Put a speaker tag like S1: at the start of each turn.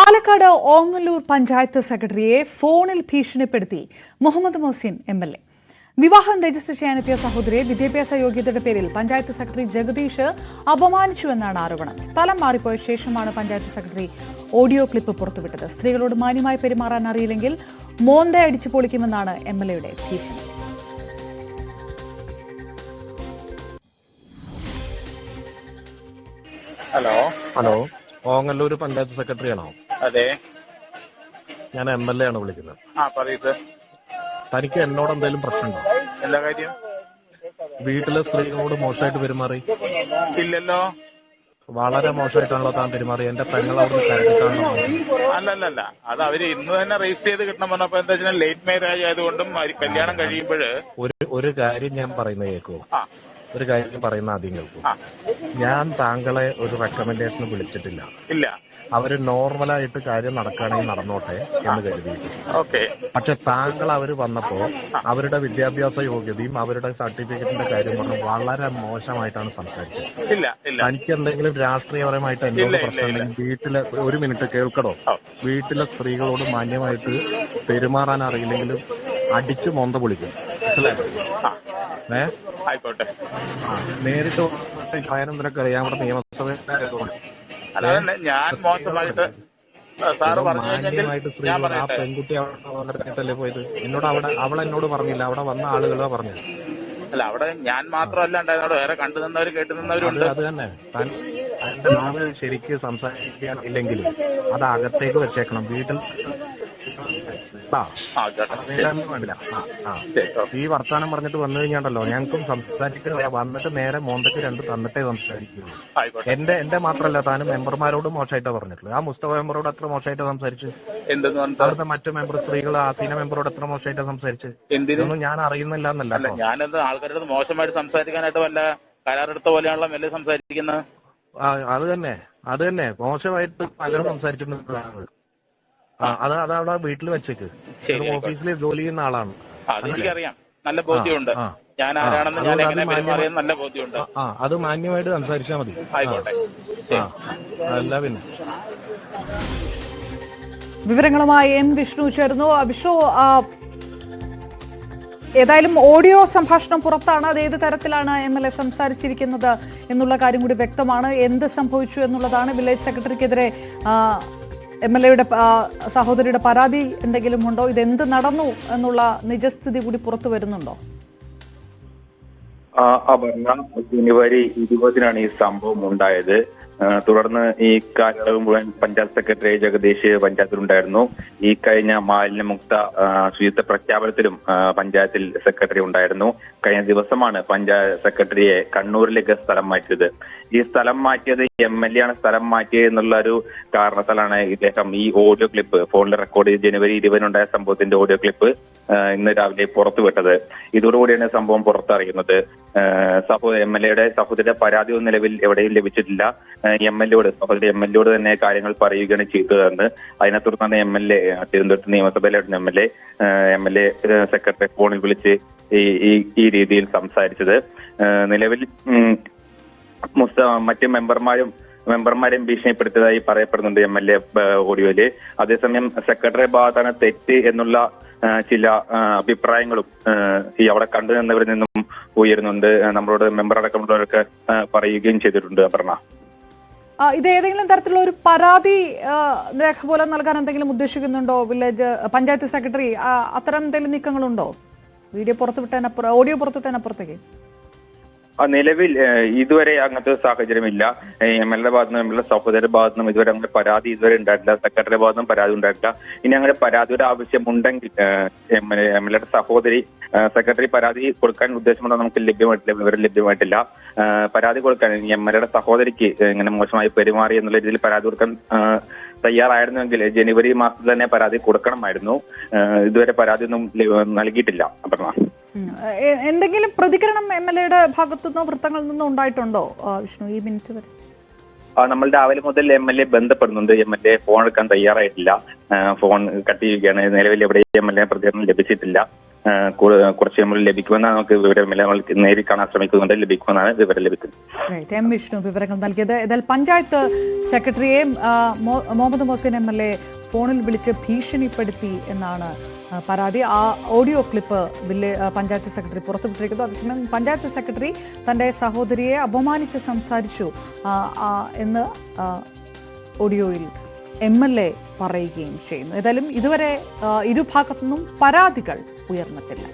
S1: പാലക്കാട് ഓങ്ങല്ലൂർ പഞ്ചായത്ത് സെക്രട്ടറിയെ ഫോണിൽ ഭീഷണിപ്പെടുത്തി മുഹമ്മദ് മൊഹ്സിൻ എം.എൽ.എ. വിവാഹം രജിസ്റ്റർ ചെയ്യാനെത്തിയ സഹോദരിയെ വിദ്യാഭ്യാസ യോഗ്യതയുടെ പേരിൽ പഞ്ചായത്ത് സെക്രട്ടറി ജഗദീഷ് അപമാനിച്ചുവെന്നാണ് ആരോപണം. സ്ഥലം മാറിപ്പോയ ശേഷമാണ് പഞ്ചായത്ത് സെക്രട്ടറി ഓഡിയോ ക്ലിപ്പ് പുറത്തുവിട്ടത്. സ്ത്രീകളോട് മാന്യമായി പെരുമാറാൻ അറിയില്ലെങ്കിൽ മോന്ത അടിച്ചു പൊളിക്കുമെന്നാണ് എം.എൽ.എയുടെ ഭീഷണി.
S2: ഹലോ, ഓങ്ങല്ലൂർ പഞ്ചായത്ത് സെക്രട്ടറി ആണോ?
S3: അതെ,
S2: ഞാൻ എം.എൽ.എ. ആണ് വിളിക്കുന്നത്.
S3: പറയൂ.
S2: തനിക്ക് എന്നോട് എന്തെങ്കിലും പ്രശ്നമുണ്ടോ?
S3: എന്താ കാര്യം?
S2: വീട്ടിലെ സ്ത്രീകളോട് മോശമായിട്ട് പെരുമാറി?
S3: ഇല്ലല്ലോ.
S2: വളരെ മോശമായിട്ടാണല്ലോ താൻ പെരുമാറി. എന്റെ പെങ്ങളോട് കരുതിട്ടാണല്ലോ.
S3: അല്ലല്ല, അത് അവര് ഇന്ന് തന്നെ രജിസ്റ്റർ ചെയ്ത് കിട്ടണം പറഞ്ഞപ്പോ എന്താ വെച്ചാൽ ലേറ്റ് മാരേജ് ആയതുകൊണ്ടും കല്യാണം കഴിയുമ്പോൾ
S2: ഒരു കാര്യം ഞാൻ പറയുന്നത് കേൾക്കൂ. ഒരു കാര്യം പറയുന്ന ആദ്യം കേൾക്കൂ. ഞാൻ താങ്കളെ ഒരു റെക്കമെൻഡേഷന് വിളിച്ചിട്ടില്ല.
S3: ഇല്ല.
S2: അവര് നോർമലായിട്ട് കാര്യം നടക്കുകയാണെങ്കിൽ നടന്നോട്ടെ എന്ന് കരുതിയിട്ട്.
S3: ഓക്കെ.
S2: പക്ഷെ താങ്കൾ അവര് വന്നപ്പോ അവരുടെ വിദ്യാഭ്യാസ യോഗ്യതയും അവരുടെ സർട്ടിഫിക്കറ്റിന്റെ കാര്യം പറഞ്ഞ് വളരെ മോശമായിട്ടാണ് സംസാരിച്ചത്.
S3: ഇല്ല.
S2: തനിക്ക് എന്തെങ്കിലും രാഷ്ട്രീയപരമായിട്ട് എന്നോട് പ്രശ്നമുണ്ടെങ്കിൽ വീട്ടിലെ ഒരു മിനിറ്റ് കേൾക്കടോ. വീട്ടിലെ സ്ത്രീകളോട് മാന്യമായിട്ട് പെരുമാറാൻ അറിയില്ലെങ്കിലും അടിച്ചു മൊന്ത പൊളിക്കും.
S3: ആയിക്കോട്ടെ.
S2: നേരിട്ട് ഭയനന്തരൊക്കെ അറിയാൻ ഇവിടെ നിയമസഭയിലായതുകൊണ്ട്
S3: ഞാൻ മോശമായിട്ട് സാറ്
S2: മാന്യമായിട്ട് സ്ത്രീകൾ ആ പെൺകുട്ടി അവിടെ പോയത് എന്നോട് അവൾ എന്നോട് പറഞ്ഞില്ല, അവിടെ വന്ന ആളുകളാ പറഞ്ഞത്.
S3: അല്ല, അവിടെ ഞാൻ മാത്രമല്ല ഉണ്ടായിരുന്നോട് വേറെ കണ്ടു നിന്നവരും കേട്ടു നിന്നവരുണ്ട്.
S2: അത് തന്നെ. അതിന്റെ നാള് ശരിക്ക് സംസാരിക്കാൻ ഇല്ലെങ്കിൽ അത് അകത്തേക്ക് വെച്ചേക്കണം. വീട്ടിൽ വേണ്ടില്ല. ഈ വർത്താനം പറഞ്ഞിട്ട് വന്നു കഴിഞ്ഞാണ്ടല്ലോ ഞങ്ങൾക്കും സംസാരിക്കുക. വന്നിട്ട് നേരെ മോന്തക്ക് രണ്ട് തന്നിട്ടേ സംസാരിക്കുള്ളൂ. എന്റെ മാത്രമല്ല, താനും മെമ്പർമാരോട് മോശമായിട്ടാ പറഞ്ഞിട്ടുള്ളത്. ആ മുസ്തഫ മെമ്പറോട് എത്ര മോശമായിട്ടാ സംസാരിച്ചു? അവിടുത്തെ മറ്റു മെമ്പർ സ്ത്രീകൾ ആസീന മെമ്പറോട് എത്ര മോശമായിട്ടാ സംസാരിച്ചു? ഇതൊന്നും ഞാൻ അറിയുന്നില്ല എന്നല്ല.
S3: ഞാനെന്ത് ആൾക്കാരോട് മോശമായിട്ട് സംസാരിക്കാനായിട്ട് വല്ല കരാറെടുത്ത പോലെയാണല്ലോ മെല്ലെ സംസാരിക്കുന്നത്.
S2: അത് തന്നെ മോശമായിട്ട് പലരും സംസാരിച്ചിട്ടുണ്ട്. അതവിടെ വീട്ടിൽ വെച്ചേക്ക്. ഓഫീസിൽ ജോലി ചെയ്യുന്ന ആളാണ്.
S3: അതെനിക്കറിയാം, നല്ല ബോധ്യമുണ്ട്. ഞാൻ ആരാണെന്ന് ഞാൻ എങ്ങനെ പെരുമാറിയെന്ന് നല്ല ബോധ്യമുണ്ട്.
S2: അത് മാന്യമായിട്ട് സംസാരിച്ചാൽ മതി.
S3: ആയിക്കോട്ടെ.
S2: അല്ല പിന്നെ
S1: വിവരങ്ങളുമായി എൻ വിഷ്ണു ചേർന്നു. വിഷ്ണു, ഏതായാലും ഓഡിയോ സംഭാഷണം പുറത്താണ്. അത് ഏത് തരത്തിലാണ് എം.എൽ.എ. സംസാരിച്ചിരിക്കുന്നത് എന്നുള്ള കാര്യം കൂടി വ്യക്തമാണ്. എന്ത് സംഭവിച്ചു എന്നുള്ളതാണ്. വില്ലേജ് സെക്രട്ടറിക്കെതിരെ എം.എൽ.എയുടെ സഹോദരിയുടെ പരാതി എന്തെങ്കിലും ഉണ്ടോ? ഇതെന്ത് നടന്നു എന്നുള്ള നിജസ്ഥിതി കൂടി പുറത്തു വരുന്നുണ്ടോ?
S4: ജനുവരി 20 ഈ സംഭവം ഉണ്ടായത്. തുടർന്ന് ഈ കാലയളവ് മുഴുവൻ പഞ്ചായത്ത് സെക്രട്ടറി ജഗദീഷ് പഞ്ചായത്തിലുണ്ടായിരുന്നു. ഈ കഴിഞ്ഞ മാലിന്യമുക്ത ശുചിത്വ പ്രഖ്യാപനത്തിലും പഞ്ചായത്തിൽ സെക്രട്ടറി ഉണ്ടായിരുന്നു. കഴിഞ്ഞ ദിവസമാണ് പഞ്ചായത്ത് സെക്രട്ടറിയെ കണ്ണൂരിലേക്ക് സ്ഥലം മാറ്റിയത്. ഈ സ്ഥലം മാറ്റിയത് എം.എൽ.എ. ആണ് സ്ഥലം മാറ്റിയത് എന്നുള്ള ഒരു കാരണത്താലാണ് ഇദ്ദേഹം ഈ ഓഡിയോ ക്ലിപ്പ് ഫോണിൽ റെക്കോർഡ് ചെയ്ത് ജനുവരി 20 സംഭവത്തിന്റെ ഓഡിയോ ക്ലിപ്പ് ഇന്ന് രാവിലെ പുറത്തുവിട്ടത്. ഇതോടുകൂടിയാണ് സംഭവം പുറത്തറിയുന്നത്. എം.എൽ.എയുടെ സഹോദരിയുടെ പരാതി ഒന്നും നിലവിൽ എവിടെയും ലഭിച്ചിട്ടില്ല. എം.എൽ.എയോട് തന്നെ കാര്യങ്ങൾ പറയുകയാണ് ചെയ്തതെന്ന്. അതിനെ തുടർന്നാണ് എം.എൽ.എ. തിരുവനന്തപുരത്ത് നിയമസഭയിലായിരുന്ന എം.എൽ.എ. സെക്രട്ടറി ഫോണിൽ വിളിച്ച് ഈ രീതിയിൽ സംസാരിച്ചത്. നിലവിൽ മറ്റ് മെമ്പർമാരെയും ഭീഷണിപ്പെടുത്തിയതായി പറയപ്പെടുന്നുണ്ട് എം.എൽ.എ. ഓഡിയോയില്. അതേസമയം സെക്രട്ടറി ഭാഗത്താണ് തെറ്റ് എന്നുള്ള ചില അഭിപ്രായങ്ങളും ഈ അവിടെ കണ്ടു നിന്നവരിൽ നിന്നും ഉയരുന്നുണ്ട്. നമ്മളോട് മെമ്പർ അടക്കമുള്ളവരൊക്കെ പറയുകയും ചെയ്തിട്ടുണ്ട്. അപർണ,
S1: ഇത് ഏതെങ്കിലും തരത്തിലുള്ള ഒരു പരാതി രേഖ പോലെ നൽകാൻ എന്തെങ്കിലും ഉദ്ദേശിക്കുന്നുണ്ടോ വില്ലേജ് പഞ്ചായത്ത് സെക്രട്ടറി? അത്തരം എന്തെങ്കിലും നീക്കങ്ങളുണ്ടോ? ഓഡിയോ പുറത്തുവിട്ടതിനപ്പുറത്തേക്ക്
S4: നിലവിൽ ഇതുവരെ അങ്ങനത്തെ സാഹചര്യമില്ല. എം.എൽ.എ. ഭാഗത്തുനിന്നും എം.എൽ.എ. സഹോദരിയുടെ ഭാഗത്തുനിന്നും ഇതുവരെ അങ്ങനെ പരാതി ഉണ്ടായിട്ടില്ല. സെക്രട്ടറിയുടെ ഭാഗത്തുനിന്നും പരാതി ഉണ്ടായിട്ടില്ല. ഇനി അങ്ങനെ പരാതിയുടെ ആവശ്യമുണ്ടെങ്കിൽ എം.എൽ.എയുടെ സഹോദരി സെക്രട്ടറി പരാതി കൊടുക്കാൻ ഉദ്ദേശമുണ്ടോ നമുക്ക് വിവരം ലഭ്യമായിട്ടില്ല. പരാതി കൊടുക്കാൻ എം.എൽ.എയുടെ സഹോദരിക്ക് ഇങ്ങനെ മോശമായി പെരുമാറി എന്നുള്ള രീതിയിൽ പരാതി കൊടുക്കാൻ തയ്യാറായിരുന്നുവെങ്കിൽ ജനുവരി മാസത്തിൽ തന്നെ പരാതി കൊടുക്കണമായിരുന്നു. ഇതുവരെ പരാതി ഒന്നും നൽകിയിട്ടില്ല. അപർണ,
S1: എന്തെങ്കിലും പ്രതികരണം എം.എൽ.എയുടെ ഭാഗത്തുനിന്നോ വൃത്തങ്ങളിൽ നിന്നോ ഉണ്ടായിട്ടുണ്ടോ വിഷ്ണു ഈ മിനിറ്റ് വരെ?
S4: നമ്മൾ രാവിലെ മുതൽ എം.എൽ.എ. ബന്ധപ്പെടുന്നുണ്ട്. എം.എൽ.എ. ഫോൺ എടുക്കാൻ തയ്യാറായിട്ടില്ല. ഫോൺ കട്ട് ചെയ്യുകയാണ്. നിലവിൽ എവിടെയും എം.എൽ.എ. പ്രതികരണം ലഭിച്ചിട്ടില്ല. കുറച്ച് നമ്മൾ ലഭിക്കുമെന്നാണ് നമുക്ക് വിവരം നേരിൽ കാണാൻ ശ്രമിക്കുന്നുണ്ട്, ലഭിക്കുമെന്നാണ് വിവരം ലഭിക്കുന്നത്.
S1: എം വിഷ്ണു വിവരങ്ങൾ നൽകിയത്. ഇതിൽ പഞ്ചായത്ത് സെക്രട്ടറിയെ മുഹമ്മദ് മൊഹസിൻ MLA ഫോണിൽ വിളിച്ച് ഭീഷണിപ്പെടുത്തി എന്നാണ് പരാതി. ആ ഓഡിയോ ക്ലിപ്പ് പഞ്ചായത്ത് സെക്രട്ടറി പുറത്തുവിട്ടിരിക്കുന്നു. അതേസമയം പഞ്ചായത്ത് സെക്രട്ടറി തന്റെ സഹോദരിയെ അപമാനിച്ച് സംസാരിച്ചു എന്ന് ഓഡിയോയിൽ MLA പറയുകയും ചെയ്യുന്നു. ഏതായാലും ഇതുവരെ ഇരുഭാഗത്തുനിന്നും പരാതികൾ ഉയർന്നിട്ടില്ല.